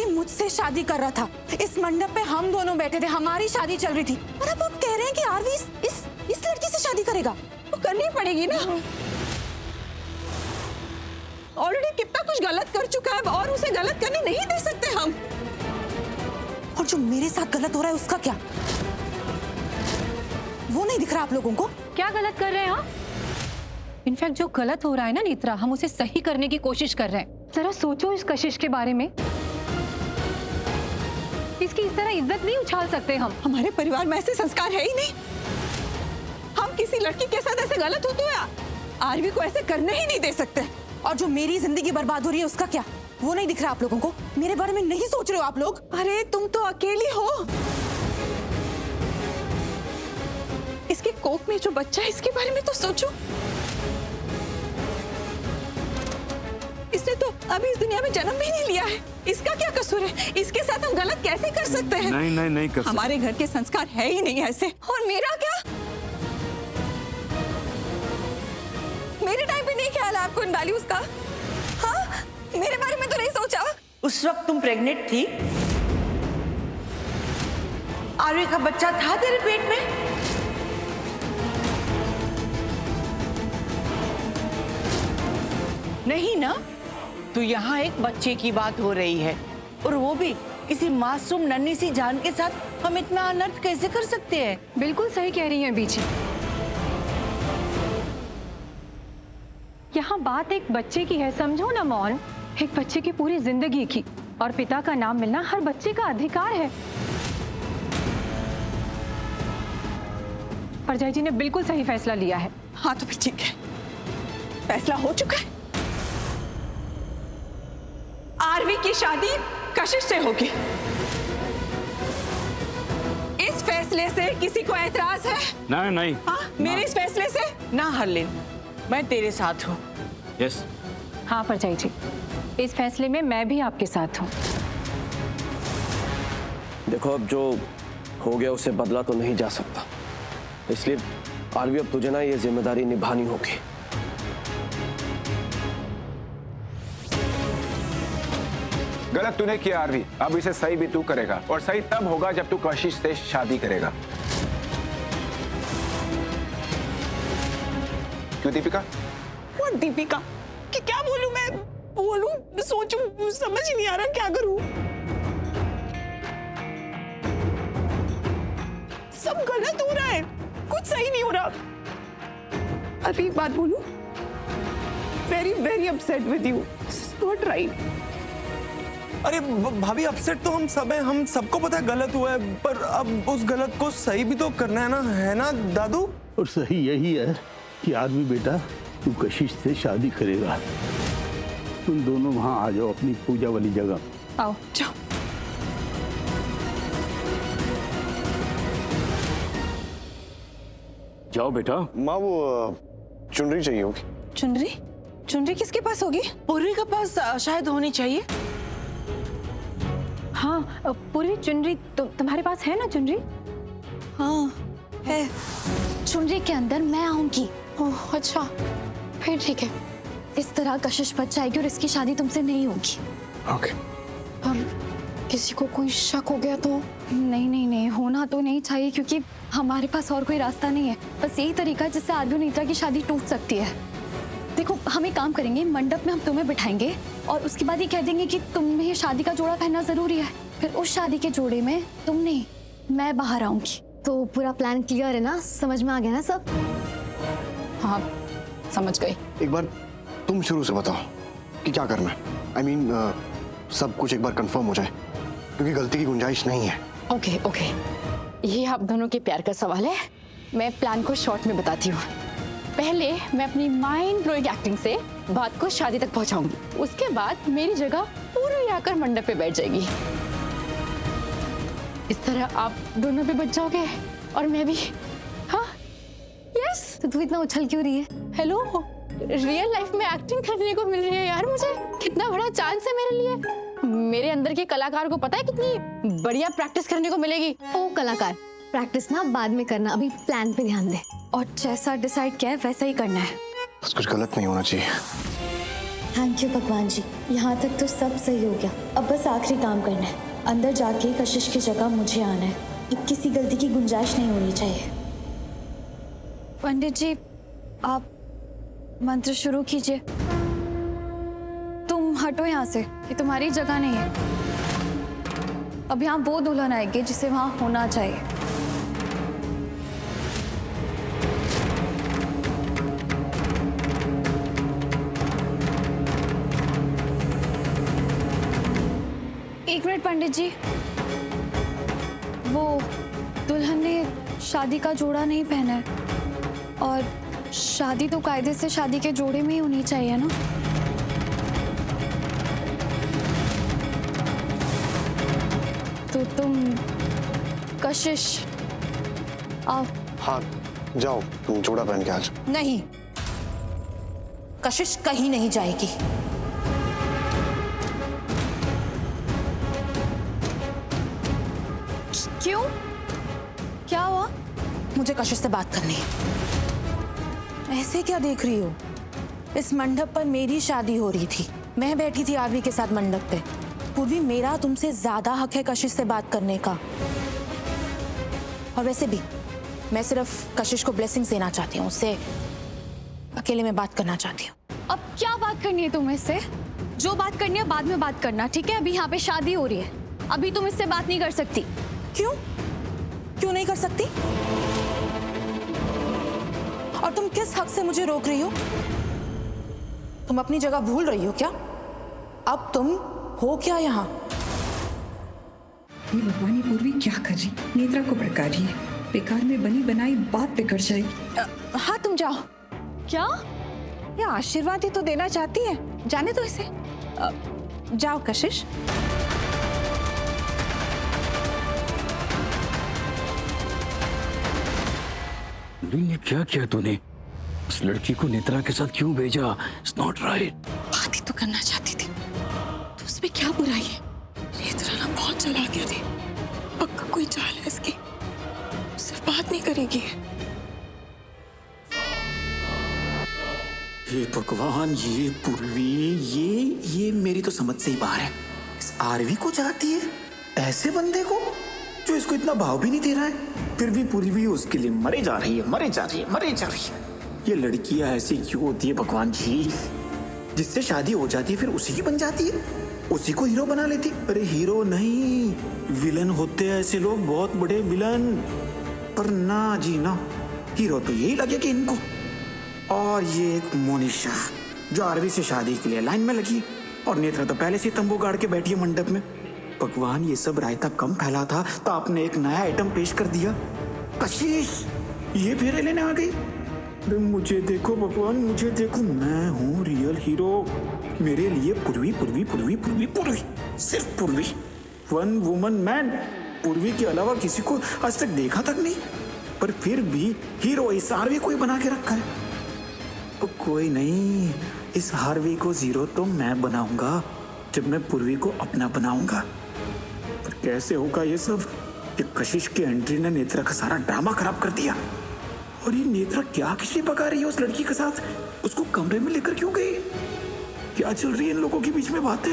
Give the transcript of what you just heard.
RV मुझसे शादी कर रहा था। इस मंडप पे हम दोनों बैठे थे, हमारी शादी चल रही थी, और अब आप कह रहे हैं कि आरवी इस लड़की से शादी करेगा। वो करनी पड़ेगी ना, ऑलरेडी कितना कुछ गलत कर चुका है और उसे गलत करने नहीं दे सकते हम। और जो मेरे साथ गलत हो रहा है उसका क्या, वो नहीं दिख रहा आप लोगों को? क्या गलत कर रहे हैं हम? इनफैक्ट जो गलत हो रहा है ना नेत्रा, हम उसे सही करने की कोशिश कर रहे हैं। जरा सोचो इस कशिश के बारे में। इसकी इस तरह इज्जत नहीं उछाल सकते हम। हमारे परिवार में ऐसे संस्कार है ही नहीं। हम किसी लड़की के साथ ऐसे गलत होते हुए आरवी को ऐसे करने ही नहीं दे सकते। और जो मेरी जिंदगी बर्बाद हो रही है उसका क्या, वो नहीं दिख रहा आप लोगों को? मेरे बारे में नहीं सोच रहे हो आप लोग? अरे तुम तो अकेली हो। इसके कोख में जो बच्चा है इसके बारे में तो सोचो। इसने तो अभी इस दुनिया में जन्म भी नहीं लिया है। इसका क्या कसूर है? इसके साथ हम गलत कैसे कर सकते हैं? नहीं कर सकते। हमारे घर के संस्कार है ही नहीं ऐसे। और मेरा क्या? मेरे टाइम पे नहीं ख्याल है आपको इन वैल्यूज का? हाँ, मेरे बारे में तो नहीं सोचा। उस वक्त तुम प्रेग्नेंट थी? आरवी का बच्चा था तेरे पेट में? नहीं ना। तो यहाँ एक बच्चे की बात हो रही है, और वो भी किसी मासूम नन्ही सी जान के साथ हम इतना अनर्थ कैसे कर सकते हैं? बिल्कुल सही कह रही हैं बीची। यहाँ बात एक बच्चे की है, समझो ना मौन। एक बच्चे की पूरी जिंदगी की, और पिता का नाम मिलना हर बच्चे का अधिकार है। परजाई जी ने बिल्कुल सही फैसला लिया है। हाँ तो भी ठीक है, फैसला हो चुका है। आरवी की शादी कशिश से होगी। इस फैसले से किसी को ऐतराज है? नहीं। हाँ, मेरे इस फैसले से? ना हरलिन, मैं तेरे साथ हूँ। यस। हाँ परजाई जी, इस फैसले में मैं भी आपके साथ हूँ। देखो, अब जो हो गया उसे बदला तो नहीं जा सकता, इसलिए आरवी अब तुझे ना ये जिम्मेदारी निभानी होगी। गलत तूने किया आरवी, अब इसे सही भी तू करेगा, और सही तब होगा जब तू कशिश से शादी करेगा। क्यों दीपिका? वो दीपिका कि क्या बोलूं मैं? बोलूं, सोचूं, समझ ही नहीं आ रहा क्या करूं। सब गलत हो रहा है, कुछ सही नहीं हो रहा। अभी एक बात बोलूं, very very upset with you. This is not right. अरे भाभी, अपसेट तो हम सब हैं, हम सबको पता है गलत हुआ है, पर अब उस गलत को सही भी तो करना है ना दादू? और सही यही है कि आरवी बेटा, तू कशिश से शादी करेगा। तुम दोनों वहां आ जाओ अपनी पूजा वाली जगह। आओ जाओ। जाओ बेटा। माँ, वो चुनरी चाहिए होगी। चुनरी? चुनरी किसके पास होगी? पूर्वी के पास शायद होनी चाहिए। हाँ पूर्वी, चुनरी तुम्हारे पास है ना? चुनरी? हाँ है। चुनरी के अंदर मैं आऊंगी। ओह अच्छा, फिर ठीक है। इस तरह कशिश बच जाएगी और इसकी शादी तुमसे नहीं होगी। ओके। और किसी को कोई शक हो गया तो? नहीं, होना तो नहीं चाहिए, क्योंकि हमारे पास और कोई रास्ता नहीं है। बस यही तरीका है जिससे आरवी और नेत्रा की शादी टूट सकती है। देखो, हम एक काम करेंगे, मंडप में हम तुम्हें बिठाएंगे और उसके बाद ये कह देंगे कि तुम्हें ये शादी का जोड़ा पहनना जरूरी है। फिर उस शादी के जोड़े में तुम नहीं, मैं बाहर आऊंगी। तो पूरा प्लान क्लियर है ना? समझ में आ गया ना सब? हाँ समझ गई। एक बार तुम शुरू से बताओ कि क्या करना है। I mean, सब कुछ एक बार कंफर्म हो जाए, क्योंकि गलती की गुंजाइश नहीं है। ओके, ये आप दोनों के प्यार का सवाल है। मैं प्लान को शॉर्ट में बताती हूँ। पहले मैं अपनी माइंड ब्लोइंग एक्टिंग से बात को शादी तक पहुंचाऊंगी। उसके बाद मेरी जगह पूरी आकर मंडप पे बैठ जाएगी। इस तरह आप दोनों भी बच जाओगे और मैं भी। हाँ यस। तो तू इतना उछल क्यों रही है? हेलो, रियल लाइफ में एक्टिंग करने को मिल रही है यार मुझे। कितना बड़ा चांस है मेरे लिए। मेरे अंदर के कलाकार को पता है कितनी बढ़िया प्रैक्टिस करने को मिलेगी। ओ कलाकार, प्रैक्टिस ना बाद में करना, अभी प्लान पे ध्यान दे। और जैसा डिसाइड किया है वैसा ही करना है। बस कुछ गलत नहीं होना चाहिए। थैंक यू भगवान जी, यहाँ तक तो सब सही हो गया। अब बस आखिरी काम करना है, अंदर जाके कशिश की जगह मुझे आना है। अब किसी गलती की गुंजाइश नहीं होनी चाहिए। पंडित जी, आप मंत्र शुरू कीजिए। तुम हटो यहाँ से, ये तुम्हारी जगह नहीं है। अब यहाँ वो दुल्हन आएगी जिसे वहाँ होना चाहिए। एक मिनट पंडित जी, वो दुल्हन ने शादी का जोड़ा नहीं पहना है, और शादी तो कायदे से शादी के जोड़े में ही होनी चाहिए ना। तो तुम कशिश आओ। हाँ जाओ, तुम जोड़ा पहन के आ जाओ। नहीं, कशिश कहीं नहीं जाएगी। क्यों? क्या हुआ? मुझे कशिश से बात करनी है। ऐसे क्या देख रही हो? इस मंडप पर मेरी शादी हो रही थी, मैं बैठी थी आरवी के साथ मंडप पे। पूर्वी, मेरा तुमसे ज्यादा हक है कशिश से बात करने का। और वैसे भी मैं सिर्फ कशिश को ब्लेसिंग्स देना चाहती हूँ, उससे अकेले में बात करना चाहती हूँ। अब क्या बात करनी है तुम्हें इससे? जो बात करनी है बाद में बात करना, ठीक है? अभी यहाँ पे शादी हो रही है, अभी तुम इससे बात नहीं कर सकती। क्यों? क्यों नहीं कर सकती? और तुम किस हक से मुझे रोक रही हो? तुम अपनी जगह भूल रही हो क्या? अब तुम हो क्या यहाँ? ये भगवान, ये पूर्वी क्या कर रही? नेत्रा को भड़का रही है। बेकार में बनी बनाई बात बिगड़ जाएगी। हाँ तुम जाओ। क्या? ये आशीर्वाद ही तो देना चाहती है, जाने दो इसे। जाओ कशिश। ये क्या किया तूने? उस लड़की को नेत्रा के साथ क्यों भेजा? It's not right. बात ही तो करना चाहती थी, तो उसमें क्या बुराई है? नेत्रा ना बहुत चला गया थी, पक्का कोई चाल है इसकी, सिर्फ बात नहीं करेगी। ये भगवान, ये पूर्वी, ये मेरी तो समझ से ही बाहर है। इस आरवी को चाहती है, ऐसे बंदे को जो इसको इतना भाव भी नहीं दे रहा है, फिर भी पूर्वी उसके लिए मरे जा रही है, मरे जा रही है, मरे जा रही है। ये लड़कियां ऐसी क्यों होती है भगवान जी? जिससे शादी हो जाती है फिर उसी की बन जाती है, उसी को हीरो बना लेती। अरे हीरो नहीं, विलन होते हैं ऐसे लोग, बहुत बड़े विलन। पर ना जी ना, हीरो तो यही लगे कि इनको। और ये एक मोनिशा जो आरवी से शादी के लिए लाइन में लगी, और नेत्रा तो पहले से तंबू गाड़ के बैठी है मंडप में। भगवान, ये सब रायता कम फैला था तो आपने एक नया आइटम पेश कर दिया। कशिश ये फेरे लेने आ गई। अरे मुझे देखो भगवान, मुझे देखो, मैं हूँ रियल हीरो। मेरे लिए पूर्वी पूर्वी पूर्वी पूर्वी पूर्वी, सिर्फ पूर्वी, वन वुमन मैन। पूर्वी के अलावा किसी को आज तक देखा तक नहीं, पर फिर भी हीरो इस आरवी को ही बना के रखा है। तो कोई नहीं, इस हार्वी को जीरो तो मैं बनाऊंगा जब मैं पूर्वी को अपना बनाऊंगा। पर कैसे होगा ये सब? ये कशिश की एंट्री ने नेत्रा का सारा ड्रामा खराब कर दिया। और ये नेत्रा क्या खिचड़ी पका रही है उस लड़की के साथ? उसको कमरे में लेकर क्यों गई? क्या चल रही है इन लोगों के बीच में बातें?